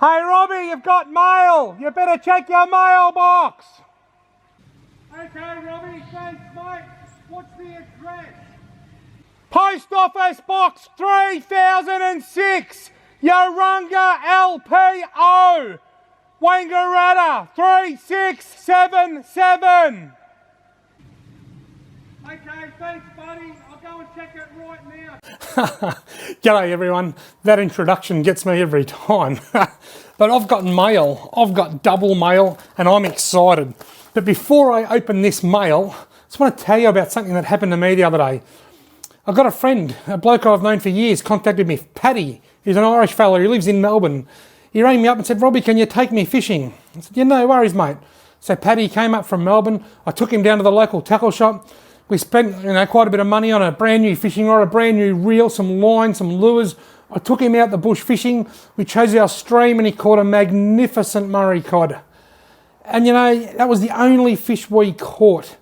Hey Robbie, you've got mail. You better check your mailbox. Okay Robbie, thanks mate. What's the address? Post Office Box 3006, Yarunga LPO, Wangaratta 3677. Okay, thanks buddy. I'll go and check it right now. G'day everyone. That introduction gets me every time. But I've got mail. I've got double mail and I'm excited. But before I open this mail, I just want to tell you about something that happened to me the other day. I've got a friend, a bloke I've known for years, contacted me, Paddy. He's an Irish fella, he lives in Melbourne. He rang me up and said, Robbie, can you take me fishing? I said, yeah, no worries, mate. So Paddy came up from Melbourne. I took him down to the local tackle shop. We spent quite a bit of money on a brand new fishing rod, a brand new reel, some line, some lures. I took him out the bush fishing. We chose our stream and he caught a magnificent Murray cod. And that was the only fish we caught.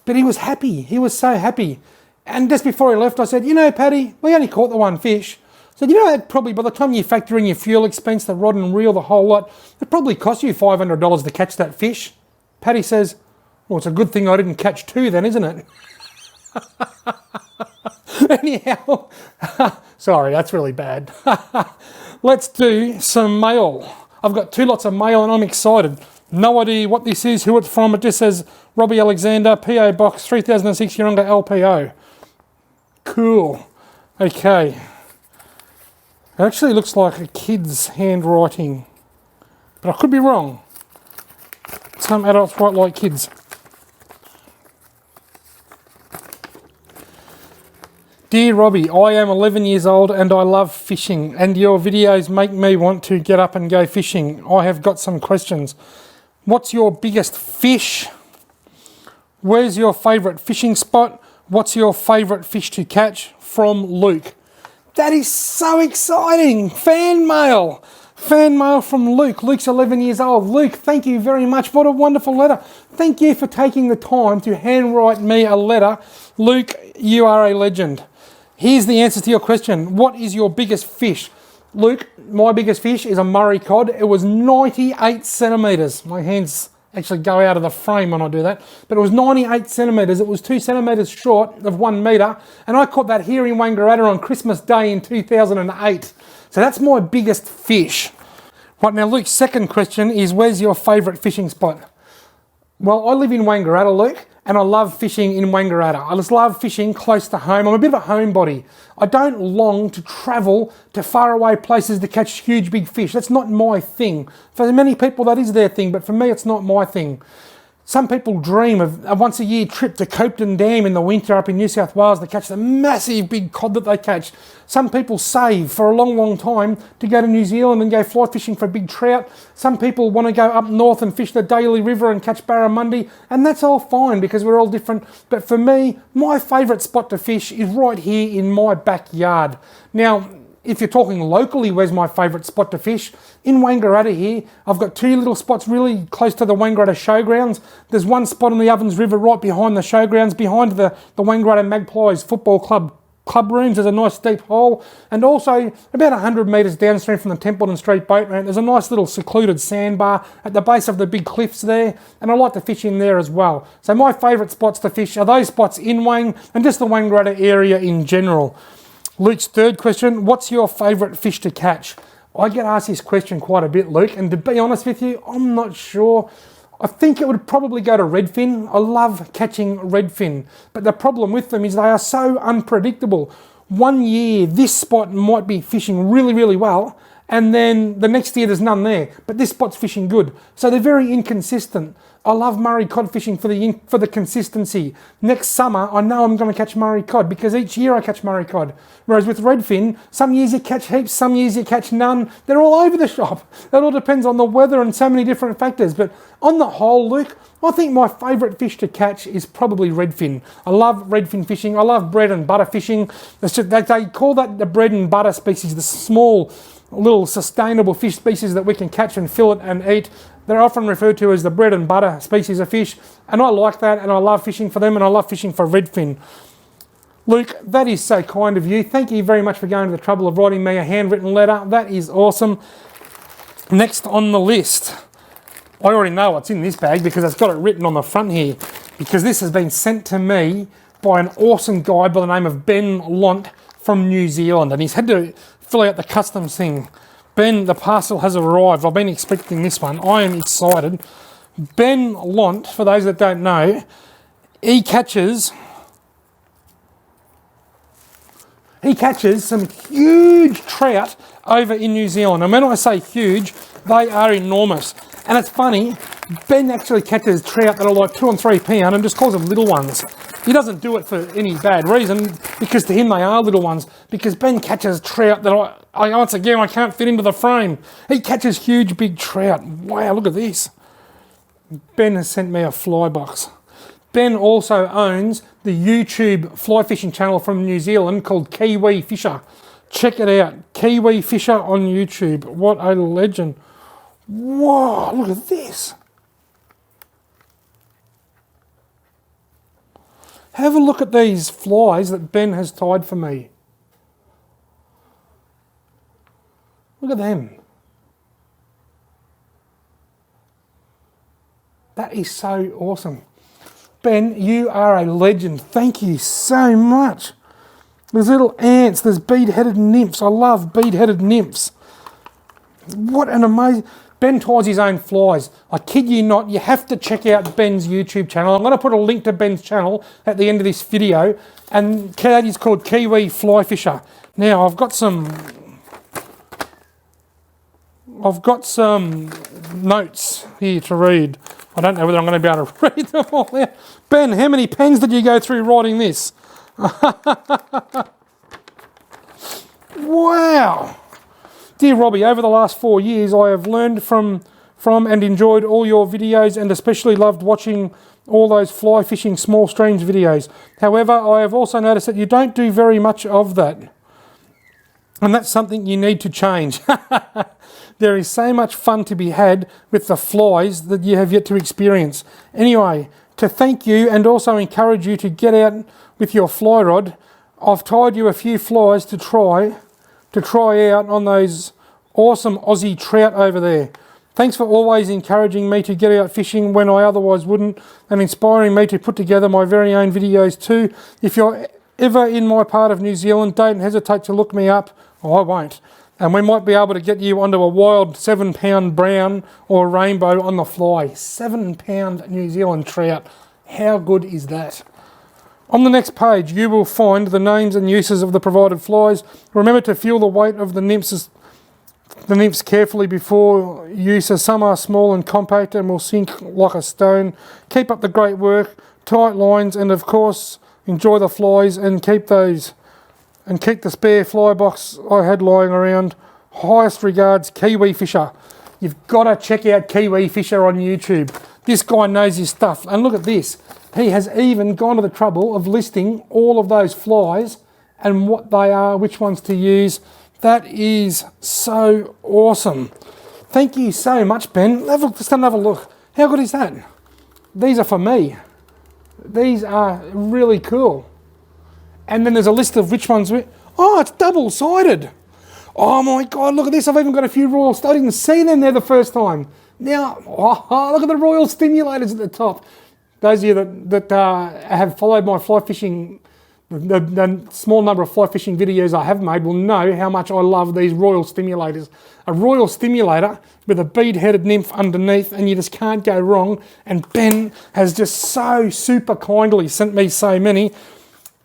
But he was happy. He was so happy. And just before he left, I said, Paddy, we only caught the one fish. I said, that probably by the time you factor in your fuel expense, the rod and reel, the whole lot, it probably cost you $500 to catch that fish. Paddy says, well, it's a good thing I didn't catch two then, isn't it? Anyhow, sorry, that's really bad. Let's do some mail. I've got two lots of mail and I'm excited. No idea what this is, who it's from. It just says Robbie Alexander, PO Box 3006, Yarunga LPO. Cool. Okay. It actually looks like a kid's handwriting, but I could be wrong. Some adults write like kids. Dear Robbie, I am 11 years old and I love fishing and your videos make me want to get up and go fishing. I have got some questions. What's your biggest fish? Where's your favourite fishing spot? What's your favourite fish to catch? From Luke. That is so exciting. Fan mail. Fan mail from Luke. Luke's 11 years old. Luke, thank you very much. What a wonderful letter. Thank you for taking the time to handwrite me a letter. Luke, you are a legend. Here's the answer to your question. What is your biggest fish? Luke, my biggest fish is a Murray cod. It was 98 centimetres. My hands actually go out of the frame when I do that. But it was 98 centimetres. It was 2 centimetres short of 1 metre. And I caught that here in Wangaratta on Christmas Day in 2008. So that's my biggest fish. Right, now Luke's second question is, where's your favourite fishing spot? Well, I live in Wangaratta, Luke, and I love fishing in Wangaratta. I just love fishing close to home. I'm a bit of a homebody. I don't long to travel to faraway places to catch huge big fish. That's not my thing. For many people that is their thing, but for me it's not my thing. Some people dream of a once a year trip to Copton Dam in the winter up in New South Wales to catch the massive big cod that they catch. Some people save for a long, long time to go to New Zealand and go fly fishing for big trout. Some people want to go up north and fish the Daly River and catch barramundi, and that's all fine because we're all different. But for me, my favourite spot to fish is right here in my backyard. Now, if you're talking locally, where's my favourite spot to fish? In Wangaratta here, I've got two little spots really close to the Wangaratta Showgrounds. There's one spot on the Ovens River right behind the Showgrounds, behind the Wangaratta Magpies Football Club rooms. There's a nice deep hole. And also, about 100 metres downstream from the Templeton Street boat ramp, there's a nice little secluded sandbar at the base of the big cliffs there. And I like to fish in there as well. So my favourite spots to fish are those spots in Wang and just the Wangaratta area in general. Luke's third question, what's your favourite fish to catch? I get asked this question quite a bit, Luke, and to be honest with you, I'm not sure. I think it would probably go to redfin. I love catching redfin, but the problem with them is they are so unpredictable. One year, this spot might be fishing really, really well, and then the next year there's none there, but this spot's fishing good. So they're very inconsistent. I love Murray cod fishing for the consistency. Next summer, I know I'm going to catch Murray cod because each year I catch Murray cod. Whereas with redfin, some years you catch heaps, some years you catch none. They're all over the shop. That all depends on the weather and so many different factors. But on the whole, Luke, I think my favourite fish to catch is probably redfin. I love redfin fishing. I love bread and butter fishing. They call that the bread and butter species, the small little sustainable fish species that we can catch and fillet and eat. They're often referred to as the bread and butter species of fish, and I like that, and I love fishing for them, and I love fishing for redfin. Luke, that is so kind of you. Thank you very much for going to the trouble of writing me a handwritten letter. That is awesome. Next on the list, I already know what's in this bag because it's got it written on the front here, because this has been sent to me by an awesome guy by the name of Ben Lont from New Zealand, and he's had to fill out the customs thing. Ben, the parcel has arrived. I've been expecting this one. I am excited. Ben Lont, for those that don't know, he catches some huge trout over in New Zealand. And when I say huge, they are enormous. And it's funny, Ben actually catches trout that are like 2 and 3 pound and just calls them little ones. He doesn't do it for any bad reason, because to him they are little ones. Because Ben catches trout that once again, I can't fit into the frame. He catches huge, big trout. Wow, look at this. Ben has sent me a fly box. Ben also owns the YouTube fly fishing channel from New Zealand called Kiwi Fisher. Check it out. Kiwi Fisher on YouTube. What a legend. Whoa, look at this. Have a look at these flies that Ben has tied for me. Look at them. That is so awesome. Ben, you are a legend. Thank you so much. There's little ants, there's bead-headed nymphs. I love bead-headed nymphs. What an amazing... Ben ties his own flies. I kid you not, you have to check out Ben's YouTube channel. I'm going to put a link to Ben's channel at the end of this video, and that is called Kiwi Fly Fisher. Now, I've got some notes here to read. I don't know whether I'm going to be able to read them all out. Ben, how many pens did you go through writing this? Wow. Dear Robbie, over the last 4 years, I have learned from and enjoyed all your videos, and especially loved watching all those fly fishing small streams videos. However, I have also noticed that you don't do very much of that. And that's something you need to change. There is so much fun to be had with the flies that you have yet to experience. Anyway, to thank you and also encourage you to get out with your fly rod, I've tied you a few flies to try out on those awesome Aussie trout over there. Thanks for always encouraging me to get out fishing when I otherwise wouldn't, and inspiring me to put together my very own videos too. If you're ever in my part of New Zealand, don't hesitate to look me up. Oh, I won't. And we might be able to get you onto a wild 7-pound brown or rainbow on the fly. 7-pound New Zealand trout. How good is that? On the next page, you will find the names and uses of the provided flies. Remember to feel the weight of the nymphs carefully before use, as some are small and compact and will sink like a stone. Keep up the great work, tight lines, and of course, enjoy the flies and keep the spare fly box I had lying around. Highest regards, Kiwi Fisher. You've got to check out Kiwi Fisher on YouTube. This guy knows his stuff. And look at this. He has even gone to the trouble of listing all of those flies and what they are, which ones to use. That is so awesome. Thank you so much, Ben. Just have a look. How good is that? These are for me. These are really cool. And then there's a list of which ones... Oh, it's double-sided. Oh my God, look at this. I've even got a few Royal... I didn't see them there the first time. Now, look at the Royal stimulators at the top. Those of you that have followed my fly fishing, the small number of fly fishing videos I have made will know how much I love these Royal stimulators. A Royal stimulator with a bead-headed nymph underneath, and you just can't go wrong. And Ben has just so super kindly sent me so many.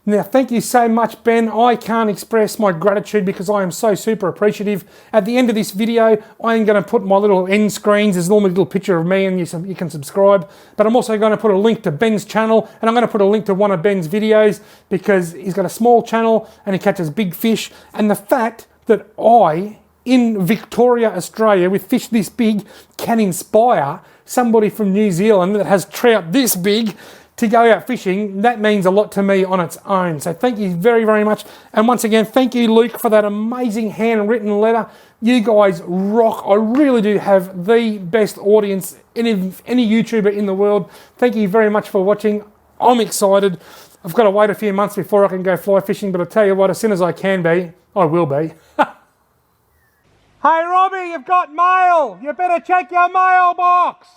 Now, thank you so much, Ben. I can't express my gratitude because I am so super appreciative. At the end of this video, I am going to put my little end screens. There's normally a little picture of me and you can subscribe. But I'm also going to put a link to Ben's channel, and I'm going to put a link to one of Ben's videos because he's got a small channel and he catches big fish. And the fact that I, in Victoria, Australia, with fish this big, can inspire somebody from New Zealand that has trout this big to go out fishing, that means a lot to me on its own. So thank you very, very much. And once again, thank you, Luke, for that amazing handwritten letter. You guys rock. I really do have the best audience, any YouTuber in the world. Thank you very much for watching. I'm excited. I've got to wait a few months before I can go fly fishing, but I'll tell you what, as soon as I can be, I will be. Hey Robbie, you've got mail. You better check your mailbox.